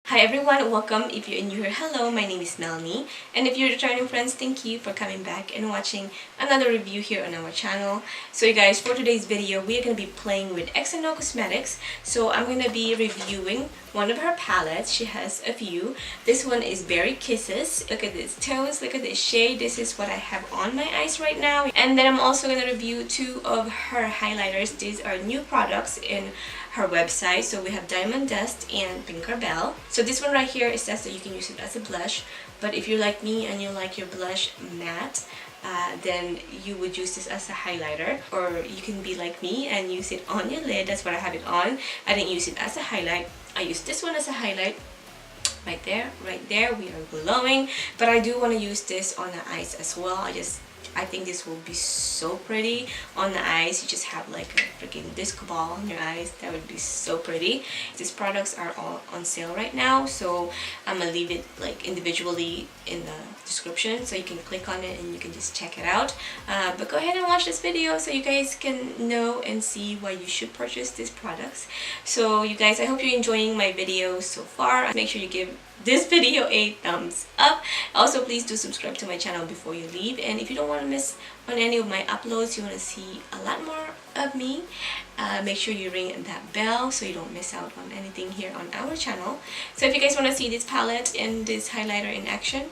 Hi everyone, welcome. If you're new here, hello, my name is Melanie. And if you're returning friends, thank you for coming back and watching another review here on our channel. So you guys, for today's video, we are going to be playing with XNO Cosmetics. So I'm going to be reviewing one of her palettes. She has a few. This one is Berry Kisses. Look at these tones, look at this shade. This is what I have on my eyes right now. And then I'm also going to review two of her highlighters. These are new products in her website. So we have Diamond Dust and Tinkerbell. So this one right here, it says that you can use it as a blush, but if you're like me and you like your blush matte, then you would use this as a highlighter, or you can be like me and use it on your lid. That's what I have it on. I didn't use it as a highlight. I used this one as a highlight. Right there, we are glowing. But I do want to use this on the eyes as well. I think this will be so pretty on the eyes. You just have like a freaking disco ball on your eyes. That would be so pretty. These products are all on sale right now, so I'm gonna leave it like individually in the description, so you can click on it and you can just check it out. But go ahead and watch this video so you guys can know and see why you should purchase these products. So you guys, I hope you're enjoying my videos so far. Make sure you give this video a thumbs up. Also, please do subscribe to my channel before you leave, and if you don't want to miss on any of my uploads, you want to see a lot more of me, make sure you ring that bell so you don't miss out on anything here on our channel. So if you guys want to see this palette and this highlighter in action,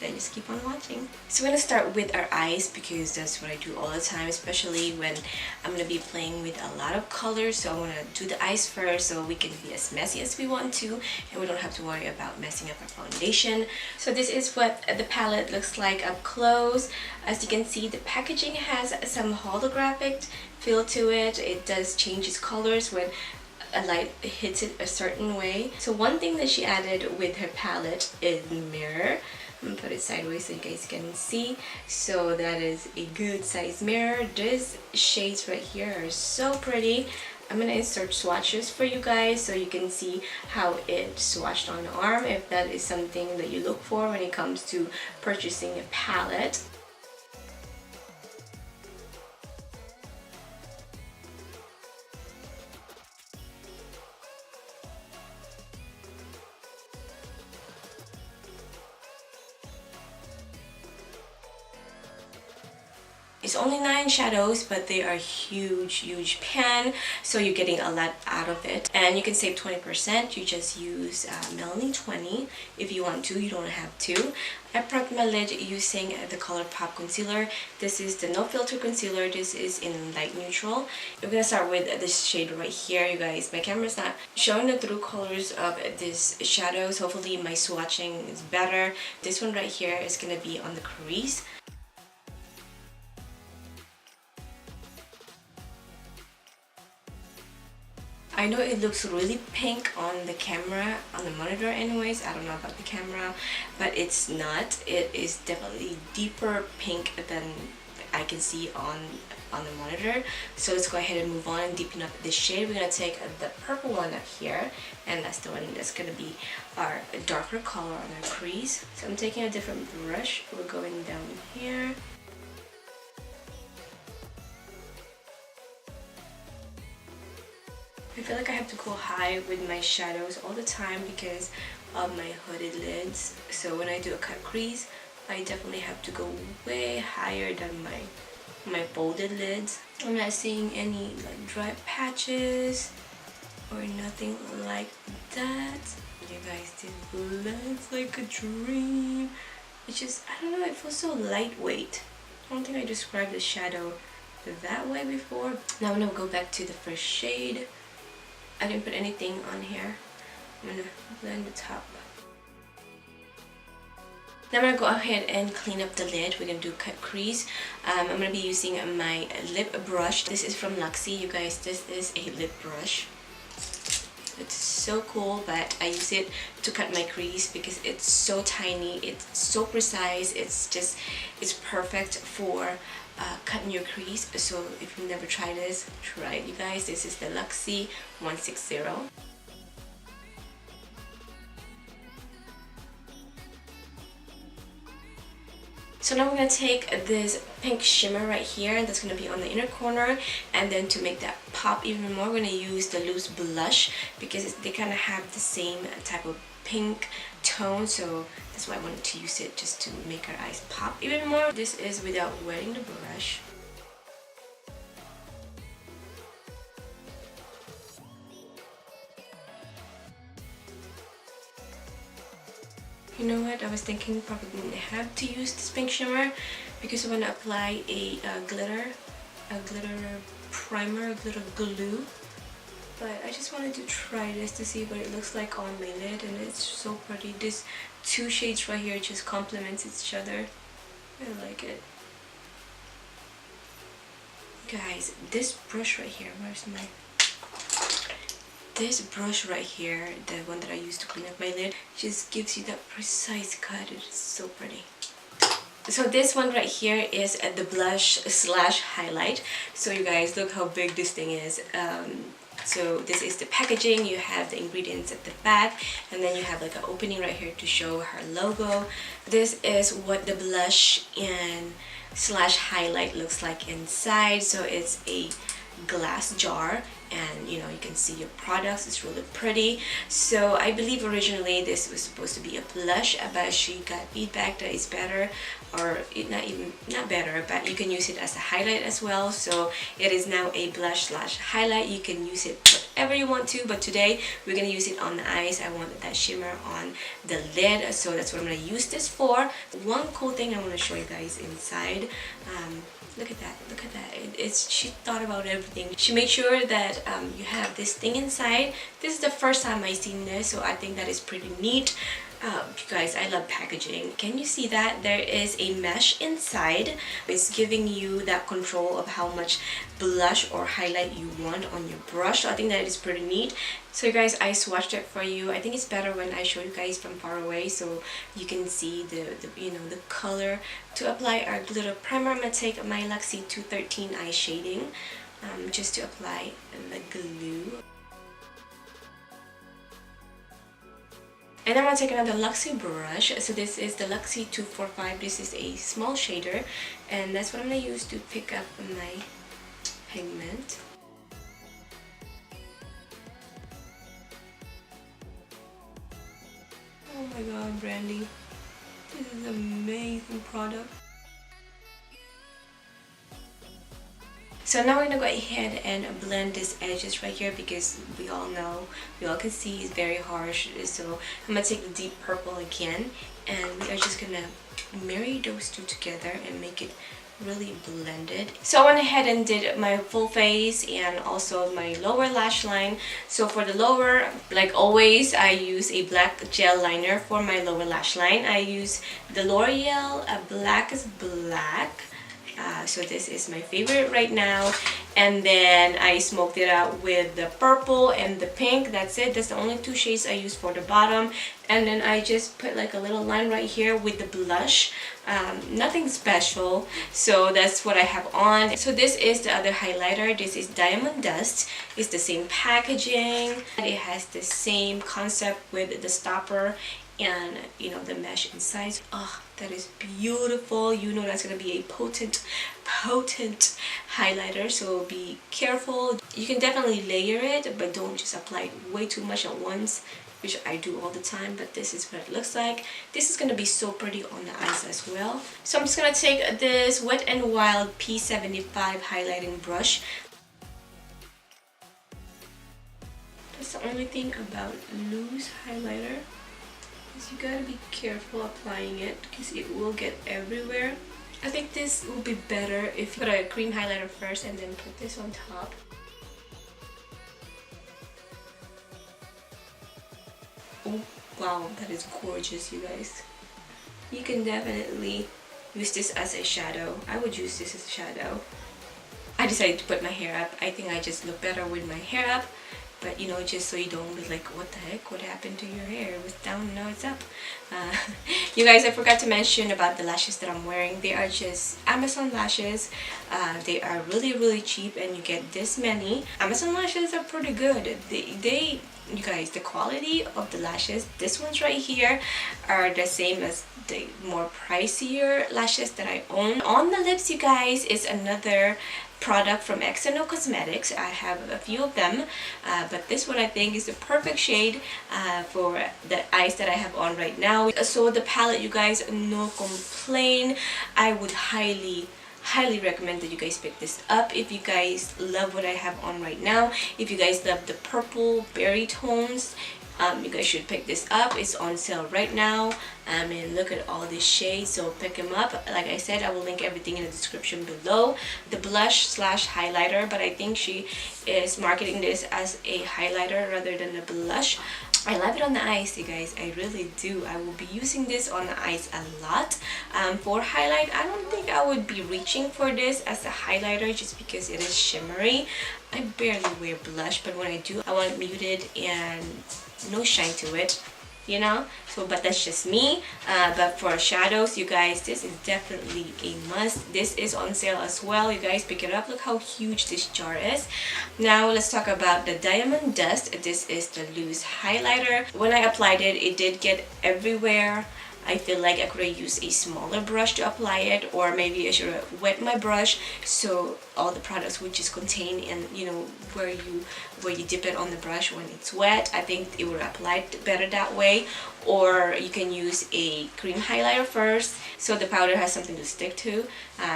then just keep on watching. So we're going to start with our eyes, because that's what I do all the time, especially when I'm going to be playing with a lot of colors. So I want to do the eyes first so we can be as messy as we want to, and we don't have to worry about messing up our foundation. So this is what the palette looks like up close. As you can see, the packaging has some holographic feel to it. It does change its colors when a light hits it a certain way. So one thing that she added with her palette is mirror. I'm gonna put it sideways so you guys can see. So that is a good size mirror. These shades right here are so pretty. I'm gonna insert swatches for you guys so you can see how it swatched on the arm, if that is something that you look for when it comes to purchasing a palette. It's only 9 shadows, but they are huge pan, so you're getting a lot out of it. And you can save 20%. You just use Melanie 20 if you want to. You don't have to. I prepped my lid using the Colourpop concealer. This is the no filter concealer. This is in light neutral. We're gonna start with this shade right here, you guys. My camera's not showing the true colors of these shadows. Hopefully my swatching is better. This one right here is gonna be on the crease. I know it looks really pink on the camera, on the monitor anyways. I don't know about the camera, but it's not. It is definitely deeper pink than I can see on the monitor. So let's go ahead and move on and deepen up this shade. We're going to take the purple one up here, and that's the one that's going to be our darker color on our crease. So I'm taking a different brush. We're going down here. I feel like I have to go high with my shadows all the time because of my hooded lids. So when I do a cut crease, I definitely have to go way higher than my folded lids. I'm not seeing any like dry patches or nothing like that. You guys, this blends like a dream. It's just, I don't know, it feels so lightweight. I don't think I described the shadow that way before. Now I'm gonna go back to the first shade. I didn't put anything on here. I'm gonna blend the top. Now I'm gonna go ahead and clean up the lid. We're gonna do a cut crease. I'm gonna be using my lip brush. This is from Luxie, you guys. This is a lip brush. It's so cool, but I use it to cut my crease because it's so tiny, it's so precise. It's perfect for cutting your crease. So if you've never tried this, try it, you guys. This is the Luxie 160. So now we're going to take this pink shimmer right here, and that's going to be on the inner corner, and then to make that pop even more, we're going to use the loose blush because they kind of have the same type of pink tone, so that's why I wanted to use it, just to make her eyes pop even more. This is without wetting the brush. You know what, I was thinking probably didn't have to use this pink shimmer because I want to apply a glitter primer, a glitter glue. But I just wanted to try this to see what it looks like on my lid, and it's so pretty. This two shades right here just complements each other. I like it. Guys, this brush right here, this brush right here, the one that I used to clean up my lid, just gives you that precise cut. It's so pretty. So this one right here is the blush slash highlight. So you guys, look how big this thing is. So this is the packaging. You have the ingredients at the back, and then you have like an opening right here to show her logo. This is what the blush and slash highlight looks like inside. So it's a glass jar, and you know, you can see your products. It's really pretty. So I believe originally this was supposed to be a blush, but she got feedback that it's better, or not better, but you can use it as a highlight as well. So it is now a blush slash highlight. You can use it whatever you want to, but today we're gonna use it on the eyes. I wanted that shimmer on the lid, so that's what I'm gonna use this for. One cool thing I want to show you guys inside. Look at that, look at that. She thought about everything. She made sure that you have this thing inside. This is the first time I've seen this, so I think that is pretty neat. You guys, I love packaging. Can you see that? There is a mesh inside. It's giving you that control of how much blush or highlight you want on your brush. So I think that is pretty neat. So you guys, I swatched it for you. I think it's better when I show you guys from far away, so you can see the you know, the color. To apply our glitter primer, I'm gonna take my Luxie 213 eye shading, just to apply the glue. And I'm going to take another Luxie brush. So this is the Luxie 245. This is a small shader, and that's what I'm going to use to pick up my pigment. Oh my god, Brandy. This is an amazing product. So now we're gonna go ahead and blend these edges right here, because we all can see it's very harsh. So I'm gonna take the deep purple again, and we are just gonna marry those two together and make it really blended. So I went ahead and did my full face and also my lower lash line. So for the lower, like always, I use a black gel liner for my lower lash line. I use the L'Oreal Blackest Black. So this is my favorite right now, and then I smoked it out with the purple and the pink. That's it. That's the only two shades I use for the bottom, and then I just put like a little line right here with the blush. Nothing special, so that's what I have on. So this is the other highlighter. This is Diamond Dust. It's the same packaging. It has the same concept with the stopper and you know, the mesh inside. Oh, that is beautiful. You know, that's gonna be a potent highlighter, so be careful. You can definitely layer it, but don't just apply way too much at once, which I do all the time. But this is what it looks like. This is gonna be so pretty on the eyes as well. So I'm just gonna take this Wet n Wild P75 highlighting brush. That's the only thing about loose highlighter, is you gotta be careful applying it, because it will get everywhere. I think this will be better if you put a cream highlighter first and then put this on top. Oh wow, that is gorgeous, you guys. You can definitely use this as a shadow. I would use this as a shadow. I decided to put my hair up. I think I just look better with my hair up. But you know, just so you don't be like, what the heck, what happened to your hair? It was down and now it's up. You guys, I forgot to mention about the lashes that I'm wearing. They are just Amazon lashes. They are really cheap, and you get this many. Amazon lashes are pretty good. You guys, the quality of the lashes, this ones right here are the same as the more pricier lashes that I own. On the lips, you guys, is another product from XNO Cosmetics. I have a few of them, but this one I think is the perfect shade for the eyes that I have on right now. So the palette, you guys, no complaint. I would highly recommend that you guys pick this up if you guys love what I have on right now. If you guys love the purple berry tones, you guys should pick this up. It's on sale right now. And look at all these shades, so pick them up. Like I said, I will link everything in the description below. The blush slash highlighter, but I think she is marketing this as a highlighter rather than a blush. I love it on the eyes, you guys. I really do. I will be using this on the eyes a lot. For highlight, I don't think I would be reaching for this as a highlighter just because it is shimmery. I barely wear blush, but when I do, I want it muted and no shine to it, you know. So but that's just me. But for shadows, you guys, this is definitely a must. This is on sale as well, you guys. Pick it up. Look how huge this jar is. Now let's talk about the Diamond Dust. This is the loose highlighter. When I applied it, it did get everywhere. I feel like I could have used a smaller brush to apply it, or maybe I should have wet my brush so all the products would just contain in, you know, where you dip it on the brush when it's wet. I think it would apply better that way. Or you can use a cream highlighter first so the powder has something to stick to.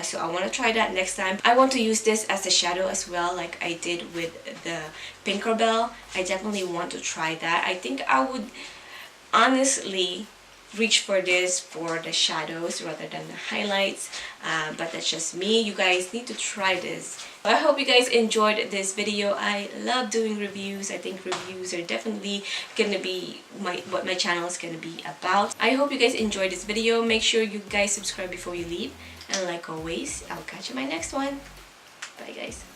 So I want to try that next time. I want to use this as a shadow as well, like I did with the Tinkerbell. I definitely want to try that. I think I would honestly reach for this for the shadows rather than the highlights, but that's just me. You guys need to try this. I hope you guys enjoyed this video. I love doing reviews. I think reviews are definitely gonna be what my channel is gonna be about. I hope you guys enjoyed this video. Make sure you guys subscribe before you leave, and like always, I'll catch you in my next one. Bye guys.